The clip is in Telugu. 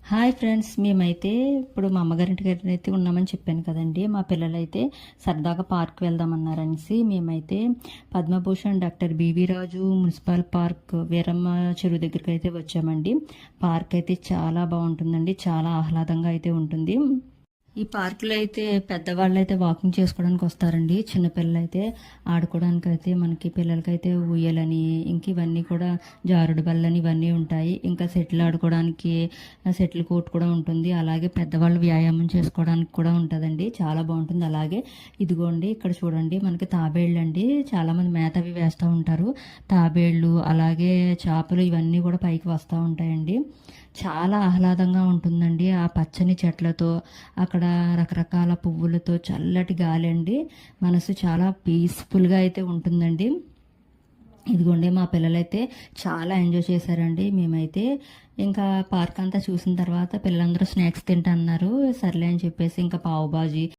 హాయ్ ఫ్రెండ్స్, మేమైతే ఇప్పుడు మా అమ్మగారింటి అయితే ఉన్నామని చెప్పాను కదండి. మా పిల్లలైతే సరదాగా పార్క్ వెళ్దామన్నారనేసి మేమైతే పద్మభూషణ్ డాక్టర్ బివి రాజు మున్సిపల్ పార్క్ వీరమ్మ చెరువు దగ్గరికి అయితే వచ్చామండి. పార్క్ అయితే చాలా బాగుంటుందండి, చాలా ఆహ్లాదంగా అయితే ఉంటుంది. ఈ పార్కులో అయితే పెద్దవాళ్ళు అయితే వాకింగ్ చేసుకోవడానికి వస్తారండి. చిన్నపిల్లలు అయితే ఆడుకోవడానికి అయితే మనకి పిల్లలకైతే ఉయ్యాలని, ఇంక ఇవన్నీ కూడా జారుడు బల్లని ఇవన్నీ ఉంటాయి. ఇంకా సెటిల్ ఆడుకోవడానికి సెటిల్ కోర్ట్ కూడా ఉంటుంది. అలాగే పెద్దవాళ్ళు వ్యాయామం చేసుకోవడానికి కూడా ఉంటుందండి, చాలా బాగుంటుంది. అలాగే ఇదిగోండి ఇక్కడ చూడండి, మనకి తాబేళ్ళు అండి, చాలామంది మేత అవి వేస్తూ ఉంటారు. తాబేళ్ళు అలాగే చేపలు ఇవన్నీ కూడా పైకి వస్తూ ఉంటాయండి. చాలా ఆహ్లాదంగా ఉంటుందండి ఆ పచ్చని చెట్లతో, అక్కడ రకరకాల పువ్వులతో చల్లటి గాలి అండి. మనసు చాలా పీస్ఫుల్గా అయితే ఉంటుందండి. ఇదిగోండి మా పిల్లలైతే చాలా ఎంజాయ్ చేశారండి. మేమైతే ఇంకా పార్క్ అంతా చూసిన తర్వాత పిల్లలందరూ స్నాక్స్ తింటా అన్నారు. సర్లే అని చెప్పేసి ఇంకా పావు బాజీ